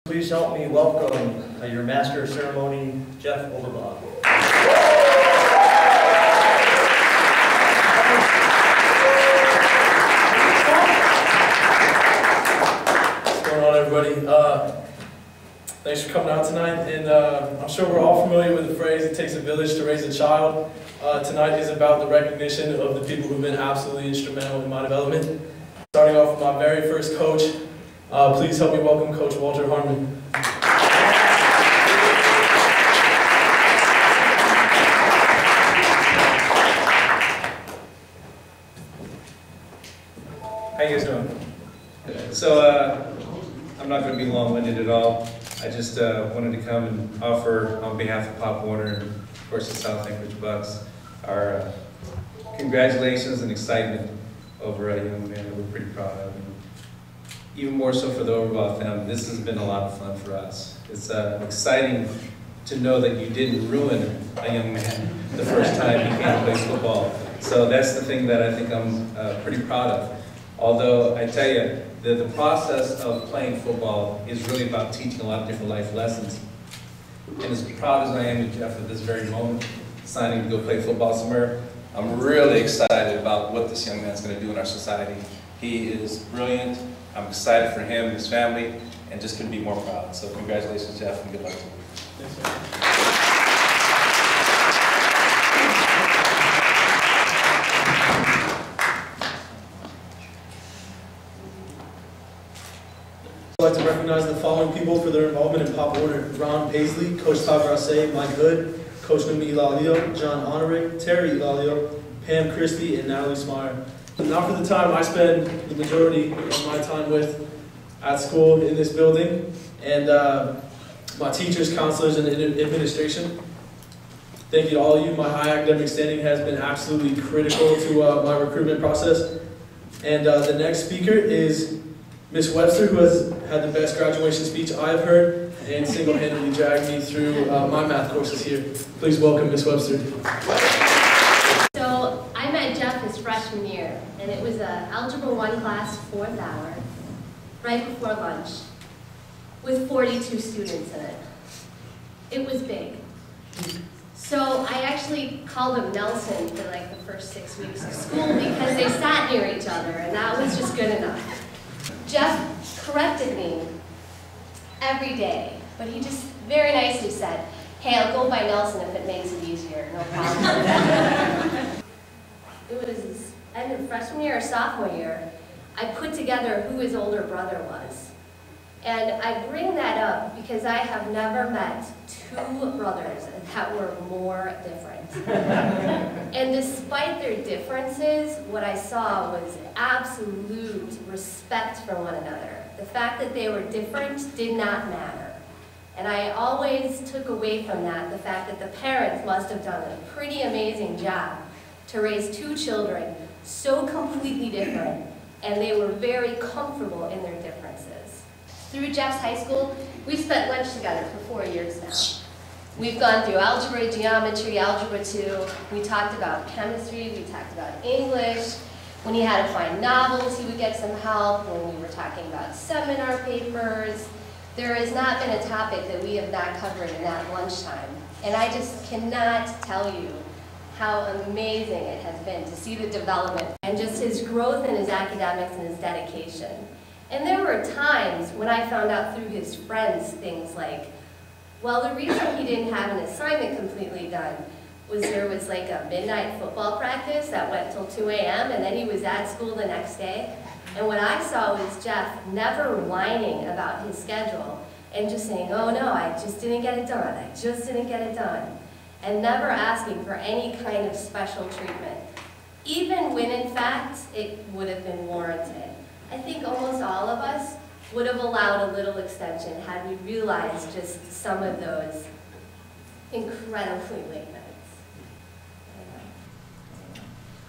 Please help me welcome your Master of Ceremony, Jeff Overbaugh. What's going on, everybody? Thanks for coming out tonight, and I'm sure we're all familiar with the phrase, it takes a village to raise a child. Tonight is about the recognition of the people who've been absolutely instrumental in my development. Starting off with my very first coach, please help me welcome Coach Walter Harmon. How you guys doing? So, I'm not going to be long-winded at all. I just wanted to come and offer, on behalf of Pop Warner and, of course, the South Anchorage Bucks, our congratulations and excitement over a young man that we're pretty proud of. And even more so for the Overbaugh family, this has been a lot of fun for us. It's exciting to know that you didn't ruin a young man the first time he came to play football. So that's the thing that I think I'm pretty proud of. Although I tell you, the process of playing football is really about teaching a lot of different life lessons. And as proud as I am of Jeff at this very moment, signing to go play football somewhere, I'm really excited about what this young man's going to do in our society. He is brilliant. I'm excited for him and his family, and just couldn't be more proud. So congratulations, Jeff, and good luck to you. Thanks, I'd like to recognize the following people for their involvement in Pop Warner: Ron Paisley, Coach Todd Grasset, Mike Hood, Coach Numi Ilalio, John Honorick, Terry Ilalio, Pam Christie, and Natalie Smyer. Now for the time I spend the majority of my time with at school in this building, and my teachers, counselors, and administration. Thank you to all of you. My high academic standing has been absolutely critical to my recruitment process. And the next speaker is Miss Webster, who has had the best graduation speech I've heard and single-handedly dragged me through my math courses here. Please welcome Miss Webster. So I met Jeff his freshman year, and it was an Algebra 1 class, 4th hour, right before lunch, with 42 students in it. It was big. So I actually called him Nelson for like the first 6 weeks of school because they sat near each other, and that was just good enough. Jeff corrected me every day, but he just very nicely said, "Hey, I'll go by Nelson if it makes it easier, no problem." It was his end of freshman year or sophomore year, I put together who his older brother was. And I bring that up because I have never met two brothers that were more different. And despite their differences, what I saw was absolute respect for one another. The fact that they were different did not matter. And I always took away from that the fact that the parents must have done a pretty amazing job to raise two children so completely different, and they were very comfortable in their differences. Through Jeff's high school, we've spent lunch together for 4 years now. We've gone through algebra, geometry, algebra 2. We talked about chemistry, we talked about English. When he had to find novels, he would get some help. When we were talking about seminar papers, there has not been a topic that we have not covered in that lunchtime. And I just cannot tell you how amazing it has been to see the development and just his growth in his academics and his dedication. And there were times when I found out through his friends things like, well, the reason he didn't have an assignment completely done was there was like a midnight football practice that went till 2 a.m. and then he was at school the next day. And what I saw was Jeff never whining about his schedule and just saying, oh no, I just didn't get it done, I just didn't get it done. And never asking for any kind of special treatment, even when in fact it would have been warranted. I think almost all of us would have allowed a little extension had we realized just some of those incredibly late nights.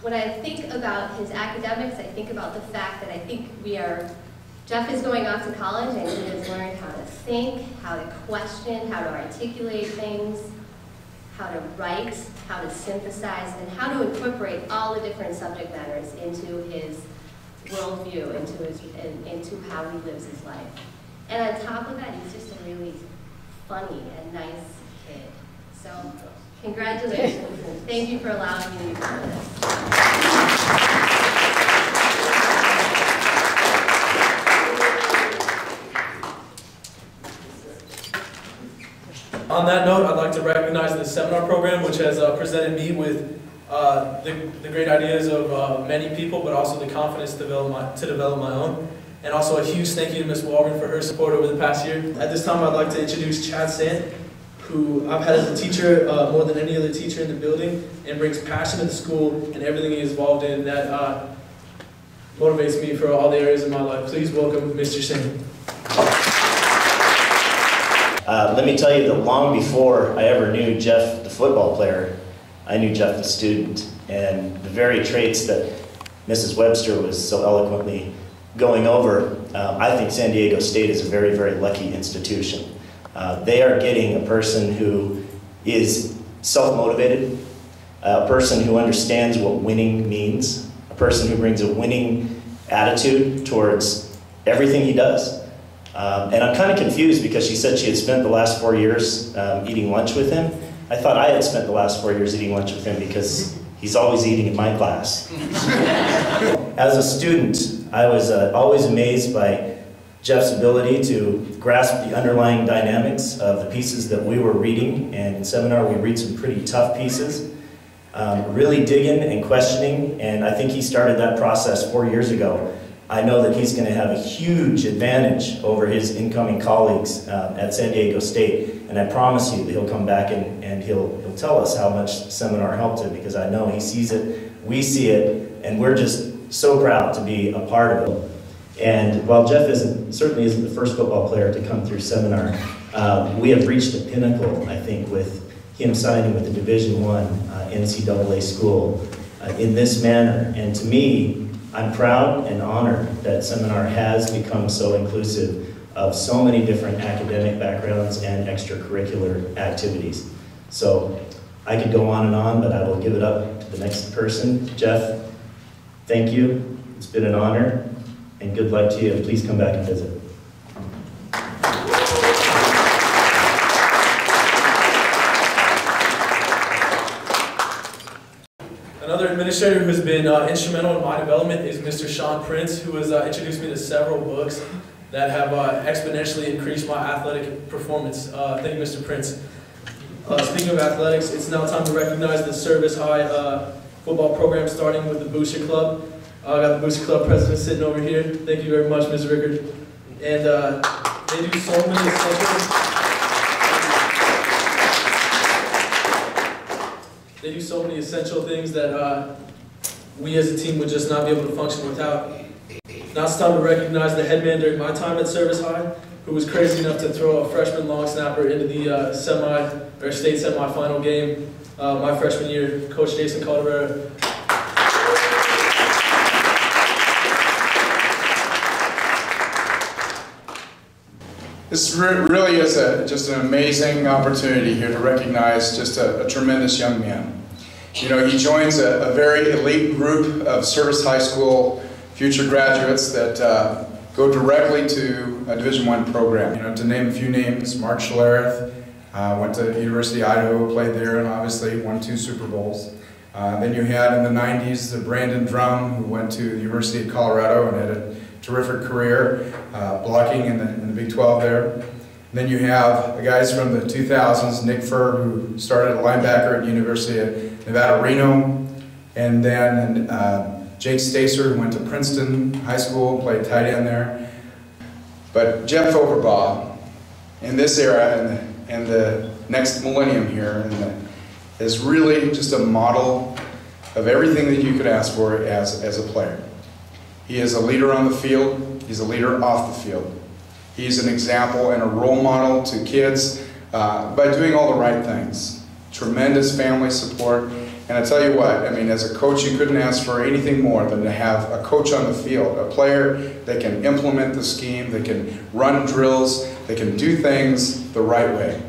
When I think about his academics, I think about the fact that I think Jeff is going off to college and he has learned how to think, how to question, how to articulate things, how to write, how to synthesize, and how to incorporate all the different subject matters into his worldview, into how he lives his life. And on top of that, he's just a really funny and nice kid. So, congratulations, and thank you for allowing me to be part of this. On that note, I'd like to recognize the seminar program, which has presented me with the great ideas of many people, but also the confidence to develop my own. And also a huge thank you to Ms. Walgren for her support over the past year. At this time, I'd like to introduce Chad Sant, who I've had as a teacher more than any other teacher in the building, and brings passion to the school and everything he is involved in that motivates me for all the areas of my life. Please welcome Mr. Sant. Let me tell you that long before I ever knew Jeff, the football player, I knew Jeff, the student, and the very traits that Mrs. Webster was so eloquently going over. I think San Diego State is a very, very lucky institution. They are getting a person who is self-motivated, a person who understands what winning means, a person who brings a winning attitude towards everything he does. And I'm kind of confused because she said she had spent the last 4 years eating lunch with him. I thought I had spent the last 4 years eating lunch with him because he's always eating in my class. As a student, I was always amazed by Jeff's ability to grasp the underlying dynamics of the pieces that we were reading. And in seminar, we read some pretty tough pieces, really digging and questioning, and I think he started that process 4 years ago. I know that he's going to have a huge advantage over his incoming colleagues at San Diego State, and I promise you that he'll come back and he'll tell us how much seminar helped him, because I know he sees it, we see it, and we're just so proud to be a part of it. And while Jeff certainly isn't the first football player to come through seminar, we have reached a pinnacle, I think, with him signing with a Division I NCAA school in this manner. And to me, I'm proud and honored that seminar has become so inclusive of so many different academic backgrounds and extracurricular activities. So I could go on and on, but I will give it up to the next person. Jeff, thank you. It's been an honor, and good luck to you. Please come back and visit. Another administrator who has been instrumental in my development is Mr. Sean Prince, who has introduced me to several books that have exponentially increased my athletic performance. Thank you, Mr. Prince. Speaking of athletics, it's now time to recognize the Service High football program, starting with the Booster Club. I got the Booster Club president sitting over here. Thank you very much, Ms. Rickard. And they do so many essential. They do so many essential things that we as a team would just not be able to function without. Now it's time to recognize the head man during my time at Service High, who was crazy enough to throw a freshman long snapper into the state semifinal game my freshman year, Coach Jason Calderera. This really is just an amazing opportunity here to recognize just a tremendous young man. You know, he joins a very elite group of Service High School future graduates that go directly to a Division I program. You know, to name a few names, Mark Schlereth, went to University of Idaho, played there, and obviously won 2 Super Bowls. Then you had in the 90s the Brandon Drum, who went to the University of Colorado and had a terrific career blocking in the Big 12 there. And then you have the guys from the 2000s, Nick Furr, who started at linebacker at the University of Nevada, Reno, and then Jake Stacer, who went to Princeton High School, played tight end there. But Jeff Overbaugh, in this era and the next millennium here, is really just a model of everything that you could ask for as a player. He is a leader on the field. He's a leader off the field. He's an example and a role model to kids by doing all the right things. Tremendous family support. And I tell you what, I mean, as a coach, you couldn't ask for anything more than to have a coach on the field, a player that can implement the scheme, that can run drills, that can do things the right way.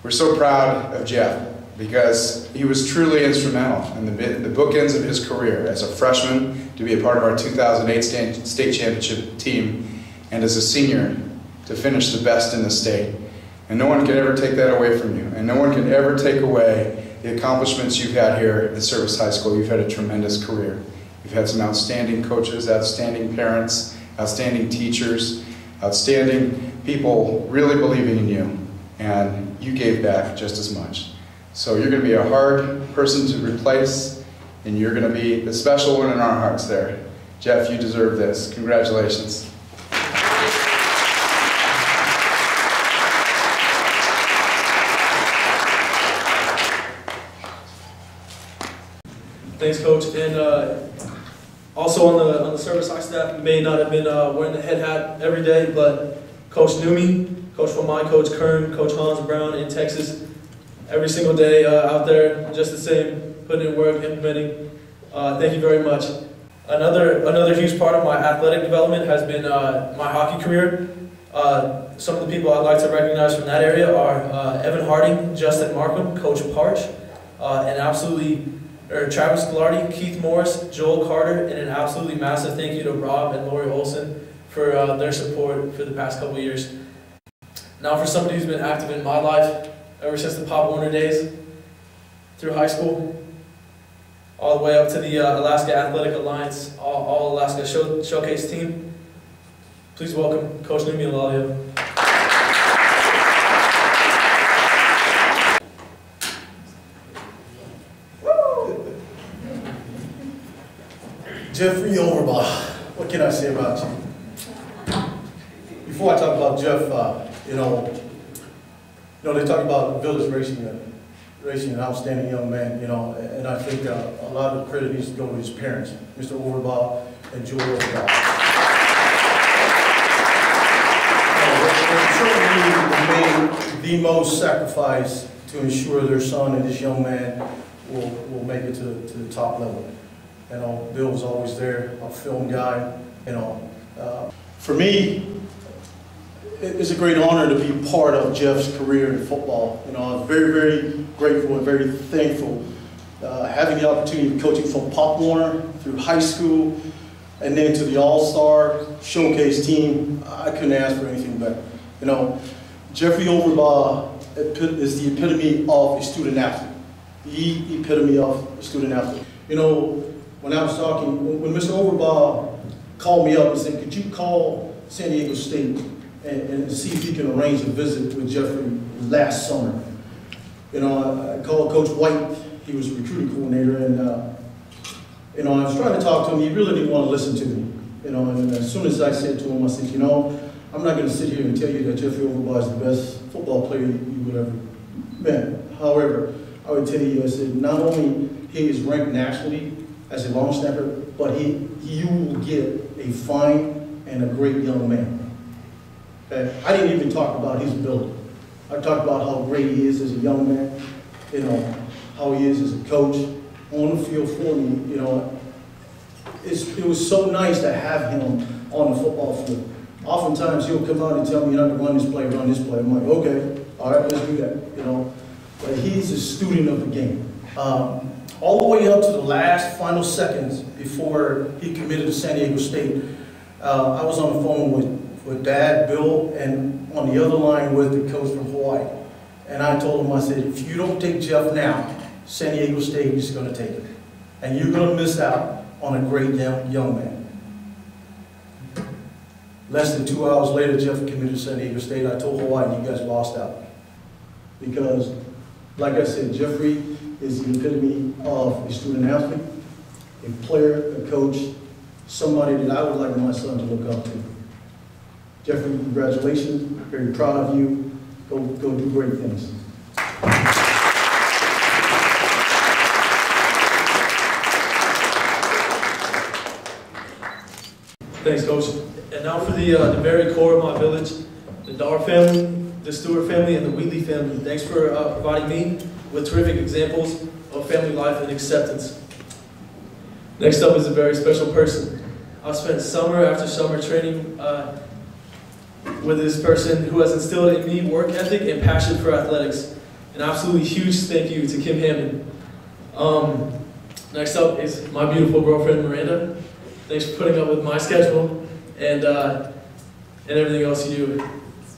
We're so proud of Jeff because he was truly instrumental in the bookends of his career as a freshman to be a part of our 2008 state championship team, and as a senior to finish the best in the state. And no one can ever take that away from you. And no one can ever take away the accomplishments you've had here at Service High School. You've had a tremendous career. You've had some outstanding coaches, outstanding parents, outstanding teachers, outstanding people really believing in you. And you gave back just as much. So you're going to be a hard person to replace, and you're going to be the special one in our hearts there. Jeff, you deserve this. Congratulations. Thanks, Coach. And also on the service high staff, may not have been wearing the head hat every day, but Coach knew me, Coach from my Coach Kern, Coach Hans Brown in Texas, every single day out there, just the same, putting in work, implementing. Thank you very much. Another huge part of my athletic development has been my hockey career. Some of the people I'd like to recognize from that area are Evan Harding, Justin Markham, Coach Parch, Travis Glardy, Keith Morris, Joel Carter, and an absolutely massive thank you to Rob and Lori Olson for their support for the past couple of years. Now for somebody who's been active in my life ever since the Pop Warner days, through high school, all the way up to the Alaska Athletic Alliance, all Alaska Showcase team. Please welcome Coach Numi Elalio. Jeffrey Overbaugh, what can I say about you? Before I talk about Jeff, they talk about Village raising an outstanding young man, and I think a lot of the credit needs to go to his parents, Mr. Overbaugh and Joel Overbaugh. Certainly made the most sacrifice to ensure their son and this young man will make it to the top level. Bill was always there, a film guy, For me, it's a great honor to be part of Jeff's career in football. I'm very, very grateful and very thankful having the opportunity of coaching from Pop Warner through high school and then to the All-Star Showcase team. I couldn't ask for anything better. Jeffrey Overbaugh is the epitome of a student athlete. The epitome of a student athlete. When I was talking, when Mr. Overbaugh called me up and said, could you call San Diego State and see if you can arrange a visit with Jeffrey last summer. I called Coach White, he was a recruiting coordinator, and I was trying to talk to him. He really didn't want to listen to me. And as soon as I said to him, I said, I'm not going to sit here and tell you that Jeffrey Overbaugh is the best football player you would ever met. However, I would tell you, I said, not only he is ranked nationally as a long snapper, but you will get a fine and a great young man. Okay? I didn't even talk about his ability. I talked about how great he is as a young man, how he is as a coach. On the field for me, it was so nice to have him on the football field. Oftentimes he'll come out and tell me, to run this play, run this play. I'm like, okay, all right, let's do that, But he's a student of the game. All the way up to the last final seconds before he committed to San Diego State, I was on the phone with Dad, Bill, and on the other line with the coach from Hawaii. And I told him, I said, if you don't take Jeff now, San Diego State is going to take it. And you're going to miss out on a great young man. Less than 2 hours later, Jeff committed to San Diego State. I told Hawaii, you guys lost out. Because, like I said, Jeffrey is the epitome of a student athlete, a player, a coach, somebody that I would like my son to look up to. Jeffrey, congratulations. Very proud of you. Go do great things. Thanks, Coach. And now for the very core of my village, the Dar family, the Stewart family, and the Wheatley family. Thanks for providing me with terrific examples of family life and acceptance. Next up is a very special person. I've spent summer after summer training with this person who has instilled in me work ethic and passion for athletics. An absolutely huge thank you to Kim Hammond. Next up is my beautiful girlfriend, Miranda. Thanks for putting up with my schedule and everything else you do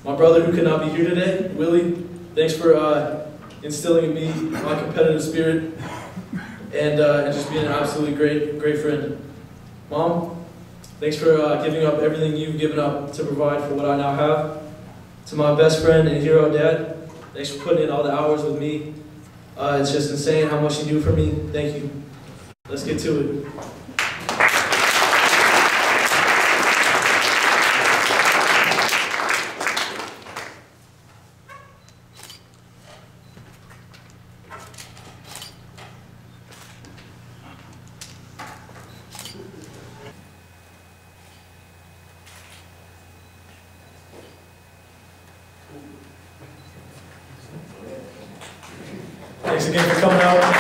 My brother who could not be here today, Willie, thanks for instilling in me my competitive spirit and just being an absolutely great friend. Mom, thanks for giving up everything you've given up to provide for what I now have. To my best friend and hero, Dad, thanks for putting in all the hours with me. It's just insane how much you do for me. Thank you. Let's get to it. Thanks again for coming out.